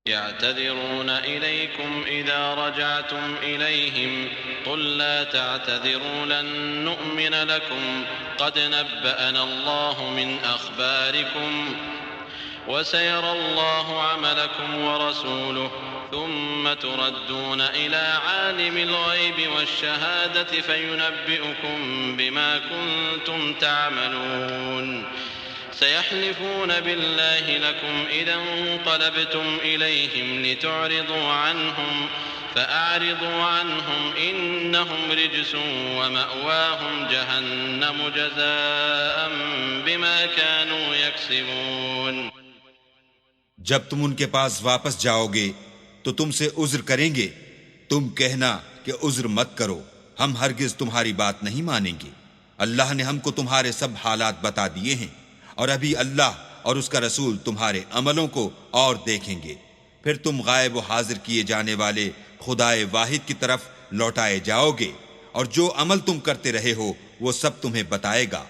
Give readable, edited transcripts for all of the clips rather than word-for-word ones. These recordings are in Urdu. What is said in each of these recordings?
يعتذرون إليكم إذا رجعتم إليهم قل لا تعتذروا لن نؤمن لكم قد نبأنا الله من أخباركم وسيرى الله عملكم ورسوله ثم تردون إلى عالم الغيب والشهادة فينبئكم بما كنتم تعملون سيحلفون بالله لكم إذا انقلبتم إليهم لتعرضوا عنهم فأعرضوا عنهم إنهم رجس ومأواهم جهنم جزاء بما كانوا يكسبون. جب تم ان کے پاس واپس جاؤ گے تو تم سے عذر کریں گے. تم کہنا کہ عذر مت کرو، ہم ہرگز تمہاری بات نہیں مانیں گے. اللہ نے ہم کو تمہارے سب حالات بتا دیے ہیں، اور ابھی اللہ اور اس کا رسول تمہارے عملوں کو اور دیکھیں گے. پھر تم غائب و حاضر کیے جانے والے خدائے واحد کی طرف لوٹائے جاؤ گے، اور جو عمل تم کرتے رہے ہو وہ سب تمہیں بتائے گا.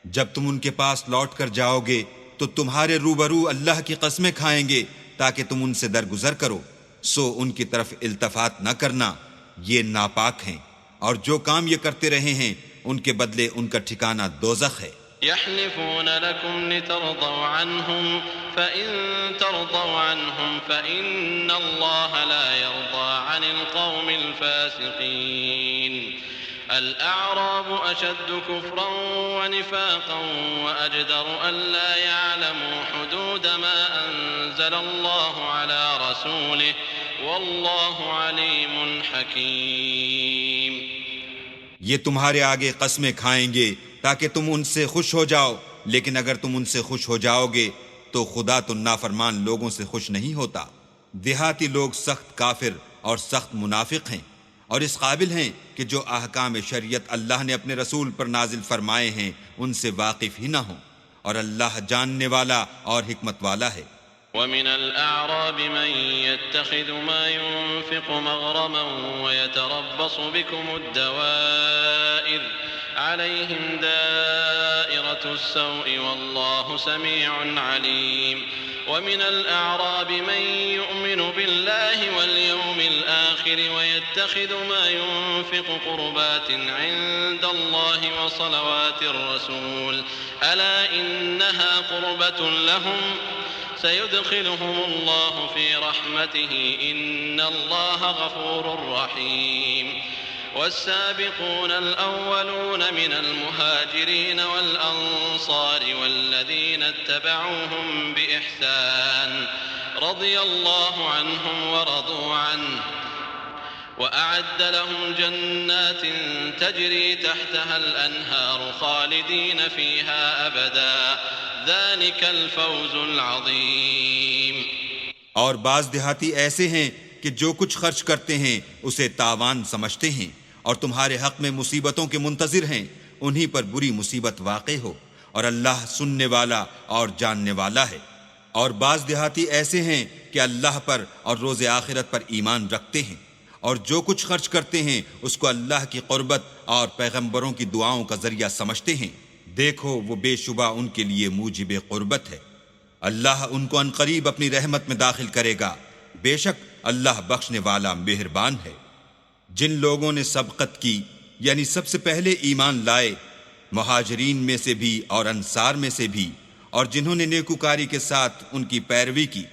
جب تم ان کے پاس لوٹ کر جاؤ گے تو تمہارے روبرو اللہ کی قسمیں کھائیں گے تاکہ تم ان سے درگزر کرو، سو ان کی طرف التفات نہ کرنا، یہ ناپاک ہیں، اور جو کام یہ کرتے رہے ہیں ان کے بدلے ان کا ٹھکانہ دوزخ ہے. يحلفون لكم لترضوا عنهم فإن ترضوا عنهم فإن الله لا يرضى عن القوم الفاسقين. الأعراب أشد كفرا ونفاقا وأجدر ألا يعلموا حدود ما أنزل الله على رسوله والله عليم حكيم. یہ تمہارے آگے قسمیں کھائیں گے تاکہ تم ان سے خوش ہو جاؤ، لیکن اگر تم ان سے خوش ہو جاؤ گے تو خدا تو نافرمان لوگوں سے خوش نہیں ہوتا. دیہاتی لوگ سخت کافر اور سخت منافق ہیں، اور اس قابل ہیں کہ جو احکام شریعت اللہ نے اپنے رسول پر نازل فرمائے ہیں ان سے واقف ہی نہ ہوں، اور اللہ جاننے والا اور حکمت والا ہے. ومن الأعراب من يتخذ ما ينفق مغرما ويتربص بكم الدوائر عليهم دائرة السوء والله سميع عليم. ومن الأعراب من يؤمن بالله واليوم الآخر ويتخذ ما ينفق قربات عند الله وصلوات الرسول ألا إنها قربة لهم سيدخلهم الله في رحمته إن الله غفور رحيم. والسابقون الأولون من المهاجرين والأنصار والذين اتبعوهم بإحسان رضي الله عنهم ورضوا عنه وأعد لهم جنات تجري تحتها الأنهار خالدين فيها أبدا ذلك الفوز العظيم. اور بعض دیہاتی ایسے ہیں کہ جو کچھ خرچ کرتے ہیں اسے تاوان سمجھتے ہیں اور تمہارے حق میں مصیبتوں کے منتظر ہیں، انہی پر بری مصیبت واقع ہو، اور اللہ سننے والا اور جاننے والا ہے. اور بعض دیہاتی ایسے ہیں کہ اللہ پر اور روز آخرت پر ایمان رکھتے ہیں، اور جو کچھ خرچ کرتے ہیں اس کو اللہ کی قربت اور پیغمبروں کی دعاؤں کا ذریعہ سمجھتے ہیں. دیکھو وہ بے شبہ ان کے لیے موجب قربت ہے. اللہ ان کو عنقریب اپنی رحمت میں داخل کرے گا، بے شک اللہ بخشنے والا مہربان ہے. جن لوگوں نے سبقت کی یعنی سب سے پہلے ایمان لائے، مہاجرین میں سے بھی اور انصار میں سے بھی، اور جنہوں نے نیکوکاری کے ساتھ ان کی پیروی کی،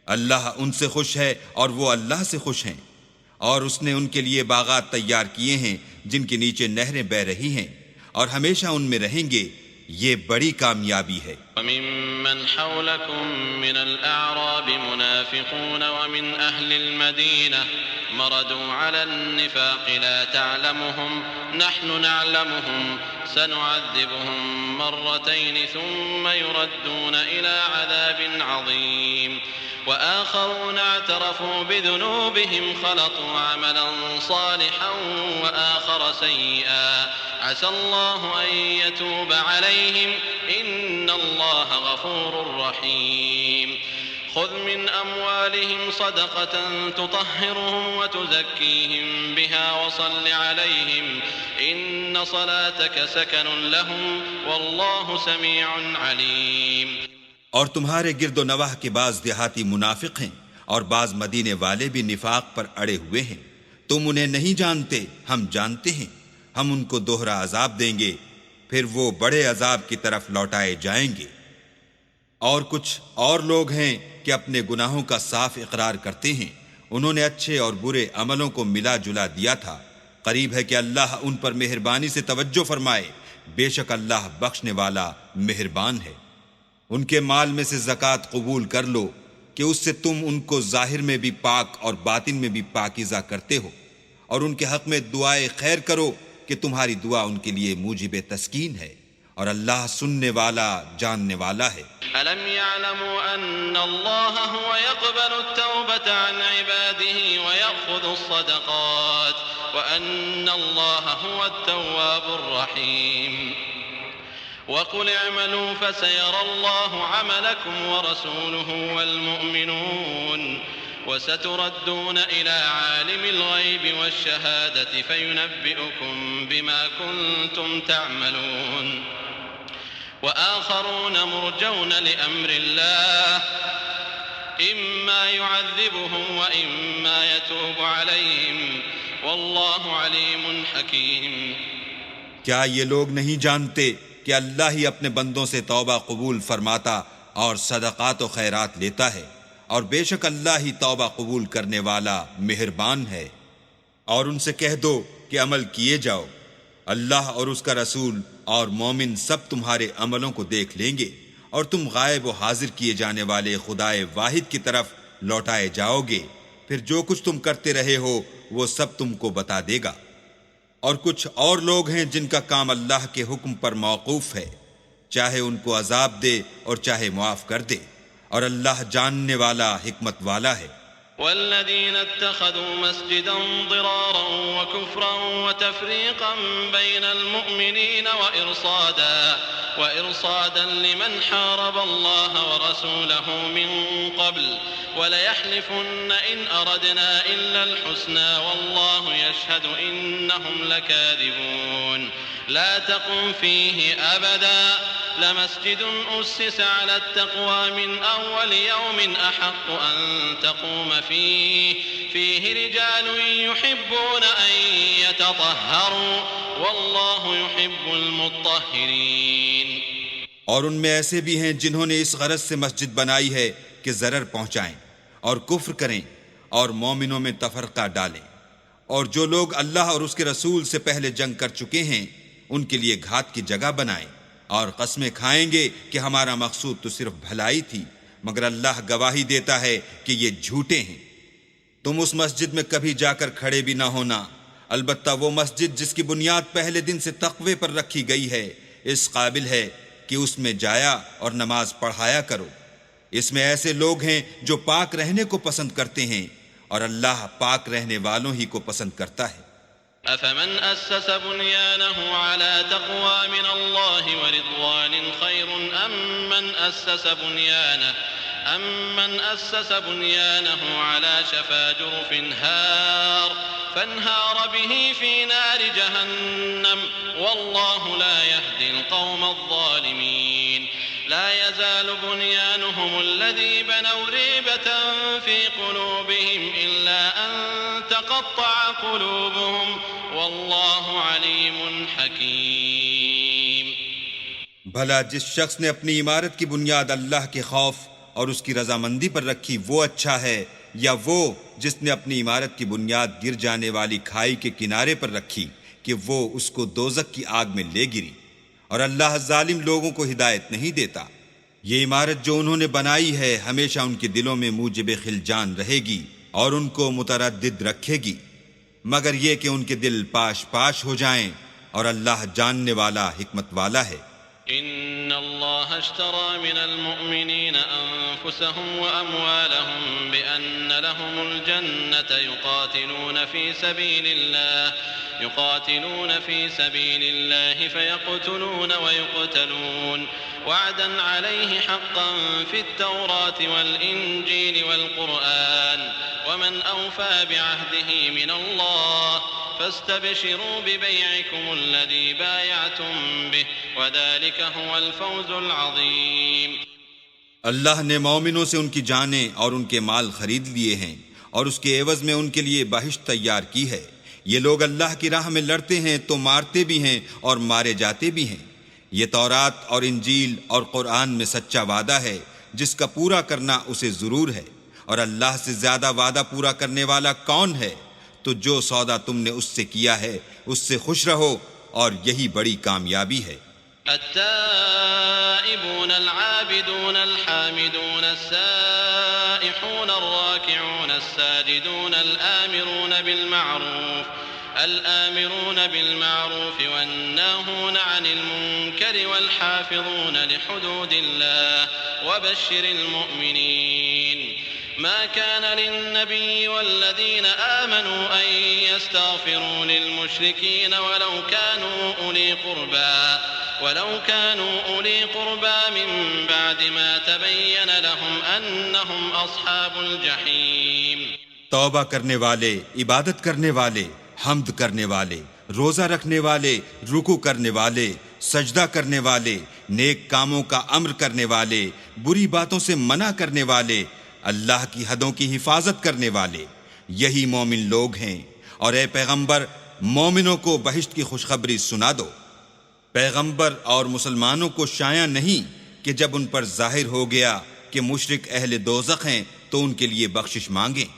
اللہ ان سے خوش ہے اور وہ اللہ سے خوش ہیں. اور اس نے ان کے لیے باغات تیار کیے ہیں جن کے نیچے نہریں بہ رہی ہیں، اور ہمیشہ ان میں رہیں گے. یہ بڑی کامیابی ہے. وممن حولكم من الأعراب منافقون ومن أهل المدينة مردوا على النفاق لا تعلمهم نحن نعلمهم سنعذبهم مرتين ثم يردون إلى عذاب عظيم. وآخرون اعترفوا بذنوبهم خلطوا عملا صالحا وآخر سيئا عسى الله أن يتوب عليهم إن الله غفور رحيم. خذ من أموالهم صدقة تطهرهم وتزكيهم بها وصل عليهم إن صلاتك سكن لهم والله سميع عليم. اور تمہارے گرد و نواح کے بعض دیہاتی منافق ہیں، اور بعض مدینے والے بھی نفاق پر اڑے ہوئے ہیں۔ تم انہیں نہیں جانتے، ہم جانتے ہیں۔ ہم ان کو دوہرا عذاب دیں گے، پھر وہ بڑے عذاب کی طرف لوٹائے جائیں گے۔ اور کچھ اور لوگ ہیں کہ اپنے گناہوں کا صاف اقرار کرتے ہیں، انہوں نے اچھے اور برے عملوں کو ملا جلا دیا تھا۔ قریب ہے کہ اللہ ان پر مہربانی سے توجہ فرمائے، بے شک اللہ بخشنے والا مہربان ہے۔ ان کے مال میں سے زکوٰۃ قبول کر لو کہ اس سے تم ان کو ظاہر میں بھی پاک اور باطن میں بھی پاکیزہ کرتے ہو، اور ان کے حق میں دعائے خیر کرو کہ تمہاری دعا ان کے لیے موجب تسکین ہے، اور اللہ سننے والا جاننے والا ہے۔ ألم يعلموا أن الله هو يقبل التوبة عن عباده ويأخذ الصدقات وأن الله هو التواب الرحيم وقل اعملوا فسيرى الله عملكم ورسوله والمؤمنون وستردون إلى عالم الغيب والشهادة فينبئكم بما كنتم تعملون وآخرون مرجون لأمر الله إما يعذبهم وإما يتوب عليهم والله عليم حكيم۔ کیا یہ لوگ نہیں جانتے کہ اللہ ہی اپنے بندوں سے توبہ قبول فرماتا اور صدقات و خیرات لیتا ہے، اور بے شک اللہ ہی توبہ قبول کرنے والا مہربان ہے۔ اور ان سے کہہ دو کہ عمل کیے جاؤ، اللہ اور اس کا رسول اور مومن سب تمہارے عملوں کو دیکھ لیں گے، اور تم غائب و حاضر کیے جانے والے خدائے واحد کی طرف لوٹائے جاؤ گے، پھر جو کچھ تم کرتے رہے ہو وہ سب تم کو بتا دے گا۔ اور کچھ اور لوگ ہیں جن کا کام اللہ کے حکم پر موقوف ہے، چاہے ان کو عذاب دے اور چاہے معاف کر دے، اور اللہ جاننے والا حکمت والا ہے۔ والذين اتخذوا مسجدا ضرارا وكفرا وتفريقا بين المؤمنين وإرصادا لمن حارب الله ورسوله من قبل وليحلفن إن أردنا إلا الحسنى والله يشهد إنهم لكاذبون لا تقم فيه أبدا لمسجد أسس على التقوى من أول يوم أحق أن تقوم فيه رجال يحبون أن يتطهروا والله يحب المطهرين۔ اور ان میں ایسے بھی ہیں جنہوں نے اس غرض سے مسجد بنائی ہے کہ ضرر پہنچائیں اور کفر کریں اور مومنوں میں تفرقہ ڈالیں، اور جو لوگ اللہ اور اس کے رسول سے پہلے جنگ کر چکے ہیں ان کے لیے گھات کی جگہ بنائیں، اور قسمیں کھائیں گے کہ ہمارا مقصود تو صرف بھلائی تھی، مگر اللہ گواہی دیتا ہے کہ یہ جھوٹے ہیں۔ تم اس مسجد میں کبھی جا کر کھڑے بھی نہ ہونا، البتہ وہ مسجد جس کی بنیاد پہلے دن سے تقوی پر رکھی گئی ہے اس قابل ہے کہ اس میں جایا اور نماز پڑھایا کرو۔ اس میں ایسے لوگ ہیں جو پاک رہنے کو پسند کرتے ہیں، اور اللہ پاک رہنے والوں ہی کو پسند کرتا ہے۔ أفمن أسس بنيانه على تقوى من الله ورضوان خير أم من أسس بنيانه على شفا جرف فانهار به في نار جهنم والله لا يهدي القوم الظالمين لا يزال بنيانهم الذي بنوا ريبة في قلوبهم إلا أن تقطع قلوبهم والله عليم حكيم۔ بھلا جس شخص نے اپنی عمارت کی بنیاد اللہ کے خوف اور اس کی رضامندی پر رکھی وہ اچھا ہے، یا وہ جس نے اپنی عمارت کی بنیاد گر جانے والی کھائی کے کنارے پر رکھی کہ وہ اس کو دوزخ کی آگ میں لے گری، اور اللہ ظالم لوگوں کو ہدایت نہیں دیتا۔ یہ عمارت جو انہوں نے بنائی ہے ہمیشہ ان کے دلوں میں موجب خلجان رہے گی اور ان کو متردد رکھے گی، مگر یہ کہ ان کے دل پاش پاش ہو جائیں، اور اللہ جاننے والا حکمت والا ہے۔ إن الله اشترى من المؤمنين أنفسهم وأموالهم بأن لهم الجنة يقاتلون في سبيل الله فيقتلون ويقتلون وعدا عليه حقا في التوراة والإنجيل والقرآن ومن أوفى بعهده من الله فاستبشروا ببيعكم الذي بايعتم به وذلك هو الفوز العظيم۔ اللہ نے مومنوں سے ان کی جانیں اور ان کے مال خرید لیے ہیں اور اس کے عوض میں ان کے لیے بہشت تیار کی ہے۔ یہ لوگ اللہ کی راہ میں لڑتے ہیں تو مارتے بھی ہیں اور مارے جاتے بھی ہیں۔ یہ تورات اور انجیل اور قرآن میں سچا وعدہ ہے جس کا پورا کرنا اسے ضرور ہے، اور اللہ سے زیادہ وعدہ پورا کرنے والا کون ہے؟ تو جو سودا تم نے اس سے کیا ہے اس سے خوش رہو، اور یہی بڑی کامیابی ہے۔ التائبون العابدون الحامدون السائحون الراكعون الساجدون الآمرون بالمعروف والناهون عن المنكر والحافظون لحدود الله وبشر المؤمنين ما كان للنبي والذين آمنوا أن يستغفروا للمشركين ولو كانوا أولي قربى من بعد ما تبين لهم أنهم أصحاب الجحيم۔ توبہ کرنے والے، عبادت کرنے والے، حمد کرنے والے، روزہ رکھنے والے، رکوع کرنے والے، سجدہ کرنے والے، نیک کاموں کا امر کرنے والے، بری باتوں سے منع کرنے والے، اللہ کی حدوں کی حفاظت کرنے والے، یہی مومن لوگ ہیں۔ اور اے پیغمبر، مومنوں کو بہشت کی خوشخبری سنا دو۔ پیغمبر اور مسلمانوں کو شایع نہیں کہ جب ان پر ظاہر ہو گیا کہ مشرک اہل دوزخ ہیں تو ان کے لیے بخشش مانگیں،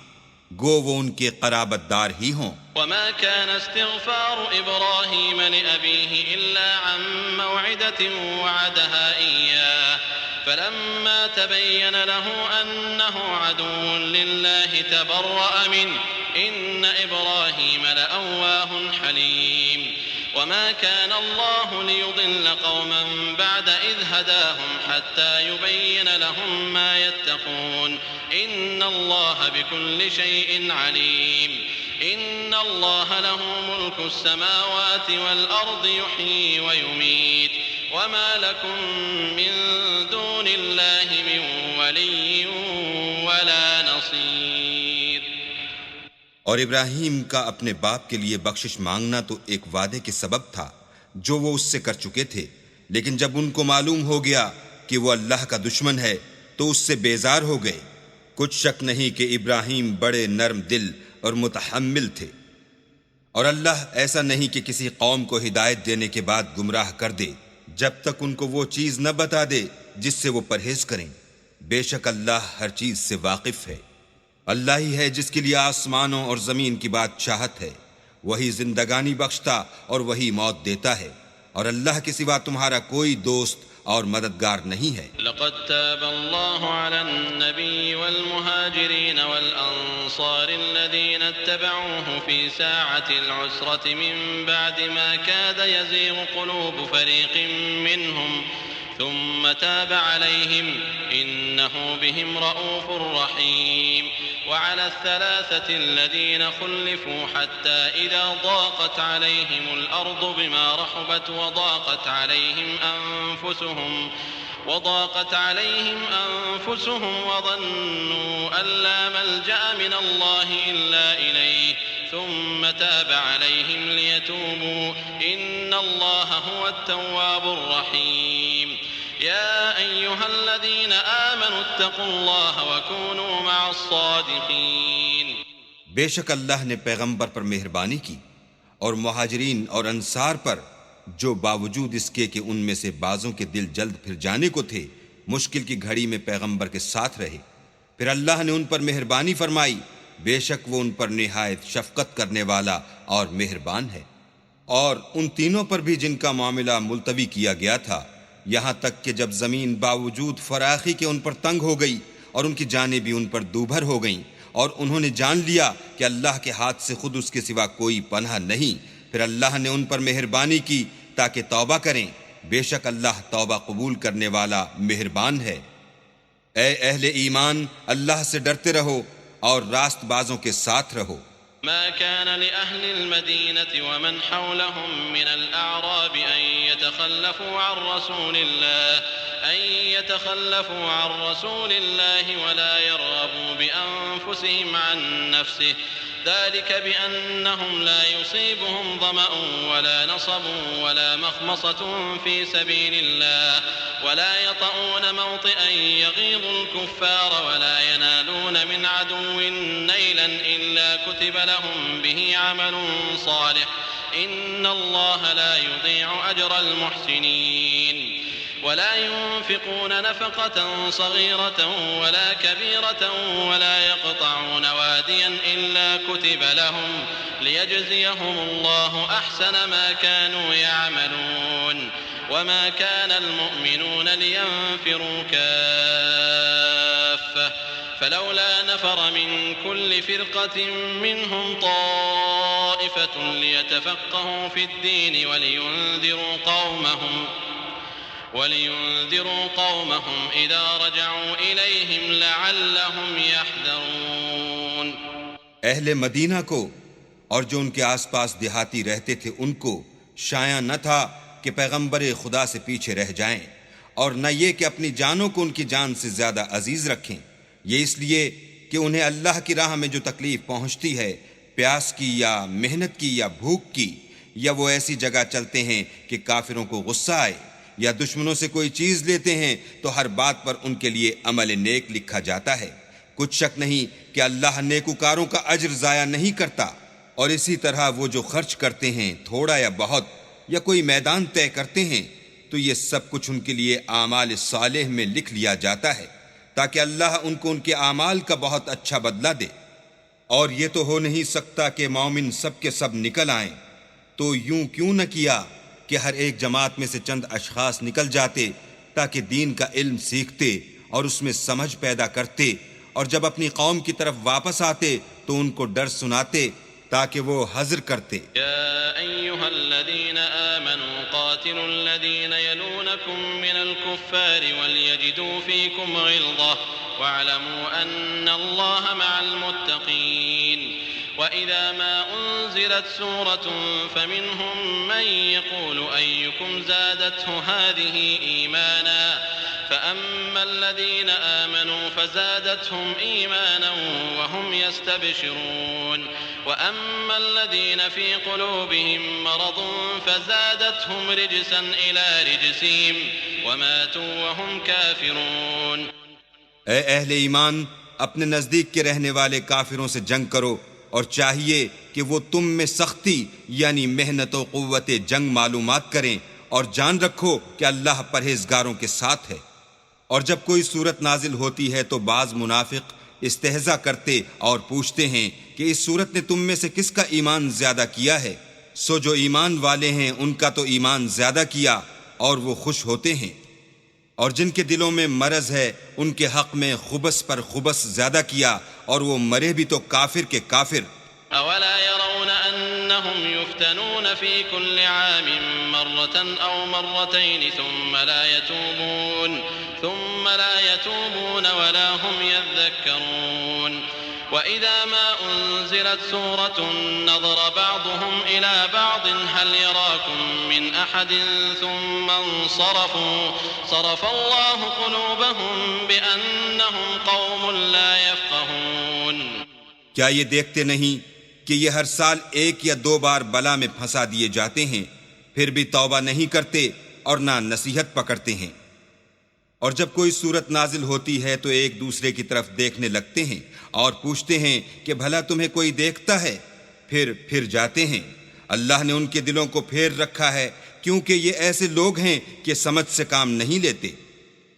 گو وہ ان کے قرابت دار ہی ہوں۔ وما كان استغفار إبراهيم لأبيه إلا عن موعدة وعدها إياه فلما تبين له أنه عدو لله تبرأ منه إن إبراهيم لأواه حليم۔ وما كان الله ليضل قوما بعد إذ هداهم حتى يبين لهم ما يتقون إن الله بكل شيء عليم۔ إن الله له ملك السماوات والأرض يحيي ويميت وما لكم من دون الله من ولي ولا نصير۔ اور ابراہیم کا اپنے باپ کے لیے بخشش مانگنا تو ایک وعدے کے سبب تھا جو وہ اس سے کر چکے تھے، لیکن جب ان کو معلوم ہو گیا کہ وہ اللہ کا دشمن ہے تو اس سے بیزار ہو گئے۔ کچھ شک نہیں کہ ابراہیم بڑے نرم دل اور متحمل تھے، اور اللہ ایسا نہیں کہ کسی قوم کو ہدایت دینے کے بعد گمراہ کر دے جب تک ان کو وہ چیز نہ بتا دے جس سے وہ پرہیز کریں۔ بے شک اللہ ہر چیز سے واقف ہے۔ اللہ ہی ہے جس کے لیے آسمانوں اور زمین کی بادشاہت ہے، وہی زندگانی بخشتا اور وہی موت دیتا ہے، اور اللہ کے سوا تمہارا کوئی دوست اور مددگار نہیں ہے۔ لقد تاب الله على النبي والمهاجرين والأنصار الذين اتبعوه في ساعة العسرة من بعد ما كاد يزيغ قلوب فريق منهم ثم تاب عليهم إنه بهم رؤوف رحيم۔ وعلى الثلاثة الذين خلفوا حتى إذا ضاقت عليهم الأرض بما رحبت وضاقت عليهم أنفسهم وظنوا أن لا ملجأ من الله إلا إليه ثم تاب عليهم ليتوبوا إن الله هو التواب الرحيم۔ يا أيها الذين آمنوا اتقوا الله وكونوا مع الصادقين۔ بے شک اللہ نے پیغمبر پر مہربانی کی اور مہاجرین اور انصار پر، جو باوجود اس کے کہ ان میں سے بعضوں کے دل جلد پھر جانے کو تھے مشکل کی گھڑی میں پیغمبر کے ساتھ رہے۔ پھر اللہ نے ان پر مہربانی فرمائی، بے شک وہ ان پر نہایت شفقت کرنے والا اور مہربان ہے۔ اور ان تینوں پر بھی جن کا معاملہ ملتوی کیا گیا تھا، یہاں تک کہ جب زمین باوجود فراخی کے ان پر تنگ ہو گئی اور ان کی جانیں بھی ان پر دوبھر ہو گئیں، اور انہوں نے جان لیا کہ اللہ کے ہاتھ سے خود اس کے سوا کوئی پناہ نہیں، پھر اللہ نے ان پر مہربانی کی تاکہ توبہ کریں۔ بے شک اللہ توبہ قبول کرنے والا مہربان ہے۔ اے اہل ایمان، اللہ سے ڈرتے رہو اور راست بازوں کے ساتھ رہو۔ ما كان لأهل المدينة ومن حولهم من الأعراب أن يتخلفوا عن رسول الله ولا يرغبوا بأنفسهم عن نفسه ذلك بأنهم لا يصيبهم ظمأ ولا نصب ولا مخمصة في سبيل الله ولا يطؤون موطئا يغيظ الكفار ولا ينالون من عدو نيلا إلا كتب لهم به عمل صالح إن الله لا يضيع أجر المحسنين ولا ينفقون نفقة صغيرة ولا كبيرة ولا يقطعون واديا إلا كتب لهم ليجزيهم الله أحسن ما كانوا يعملون وما كان المؤمنون لينفروا كافة فلولا نفر من كل فرقة منهم طائفة ليتفقهوا في الدين ولينذروا قومهم إذا رجعوا إليهم لعلهم يحذرون. اہل مدینہ کو اور جو ان کے آس پاس دیہاتی رہتے تھے ان کو شایع نہ تھا کہ پیغمبر خدا سے پیچھے رہ جائیں، اور نہ یہ کہ اپنی جانوں کو ان کی جان سے زیادہ عزیز رکھیں، یہ اس لیے کہ انہیں اللہ کی راہ میں جو تکلیف پہنچتی ہے، پیاس کی یا محنت کی یا بھوک کی، یا وہ ایسی جگہ چلتے ہیں کہ کافروں کو غصہ آئے، یا دشمنوں سے کوئی چیز لیتے ہیں تو ہر بات پر ان کے لیے عمل نیک لکھا جاتا ہے. کچھ شک نہیں کہ اللہ نیکوکاروں کا اجر ضائع نہیں کرتا. اور اسی طرح وہ جو خرچ کرتے ہیں تھوڑا یا بہت یا کوئی میدان طے کرتے ہیں تو یہ سب کچھ ان کے لیے اعمال صالح میں لکھ لیا جاتا ہے تاکہ اللہ ان کو ان کے اعمال کا بہت اچھا بدلہ دے. اور یہ تو ہو نہیں سکتا کہ مومن سب کے سب نکل آئیں، تو یوں کیوں نہ کیا کہ ہر ایک جماعت میں سے چند اشخاص نکل جاتے تاکہ دین کا علم سیکھتے اور اس میں سمجھ پیدا کرتے، اور جب اپنی قوم کی طرف واپس آتے تو ان کو ڈر سناتے تاکہ وہ حذر کرتے. يا أيها الذين آمنوا قاتلوا الذين يلونكم من الكفار وليجدوا فيكم غلظة واعلموا أن الله مع المتقين. وإذا ما أنزلت سورة فمنهم من يقول أيكم زادته هذه إيمانا فأما الذين آمنوا فزادتهم إيمانا وهم يستبشرون وأما الذين في قلوبهم مرض فزادتهم رجسا إلى رجسهم وماتوا وهم كافرون. اے اہل ایمان، اپنے نزدیک کے رہنے والے کافروں سے جنگ کرو، اور چاہیے کہ وہ تم میں سختی یعنی محنت و قوت جنگ معلومات کریں، اور جان رکھو کہ اللہ پرہیزگاروں کے ساتھ ہے. اور جب کوئی صورت نازل ہوتی ہے تو بعض منافق استہزاء کرتے اور پوچھتے ہیں کہ اس صورت نے تم میں سے کس کا ایمان زیادہ کیا ہے؟ سو جو ایمان والے ہیں ان کا تو ایمان زیادہ کیا اور وہ خوش ہوتے ہیں، اور جن کے دلوں میں مرض ہے ان کے حق میں خبث پر خبث زیادہ کیا، اور وہ مرے بھی تو کافر کے کافر. أولا يرون أنهم يفتنون في كل عام مرة أو مرتين ثم لا يتوبون ولا هم يذكرون. وإذا ما أنزلت سورة نظر بعضهم إلى بعض هل يراكم من أحد ثم انصرفوا صرف الله قلوبهم بأنهم قوم لا يفقهون. کیا یہ دیکھتے نہیں کہ یہ ہر سال ایک یا دو بار بلا میں پھنسا دیے جاتے ہیں، پھر بھی توبہ نہیں کرتے اور نہ نصیحت پکڑتے ہیں. اور جب کوئی صورت نازل ہوتی ہے تو ایک دوسرے کی طرف دیکھنے لگتے ہیں اور پوچھتے ہیں کہ بھلا تمہیں کوئی دیکھتا ہے؟ پھر جاتے ہیں. اللہ نے ان کے دلوں کو پھیر رکھا ہے کیونکہ یہ ایسے لوگ ہیں کہ سمجھ سے کام نہیں لیتے.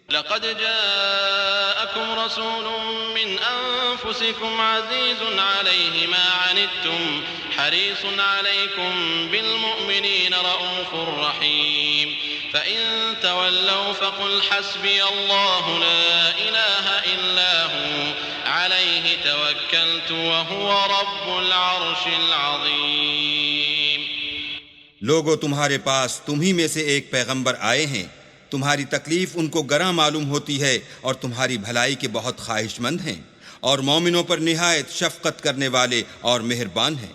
لقد جاءكم رسول من أنفسكم عزيز عليه ما عنتم حريص عليكم بالمؤمنين رؤوف رحيم. فإن تولوا فقل حسبي الله لا إله إلا هو عليه توكلت وهو رب العرش العظيم. لوگو تمہارے پاس تمہی میں سے ایک پیغمبر آئے ہیں، تمہاری تکلیف ان کو گراں معلوم ہوتی ہے اور تمہاری بھلائی کے بہت خواہش مند ہیں، اور مومنوں پر نہایت شفقت کرنے والے اور مہربان ہیں.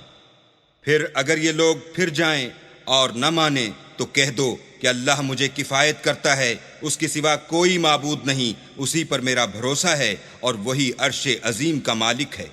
پھر اگر یہ لوگ پھر جائیں اور نہ مانیں تو کہہ دو کہ اللہ مجھے کفایت کرتا ہے، اس کے سوا کوئی معبود نہیں، اسی پر میرا بھروسہ ہے اور وہی عرش عظیم کا مالک ہے.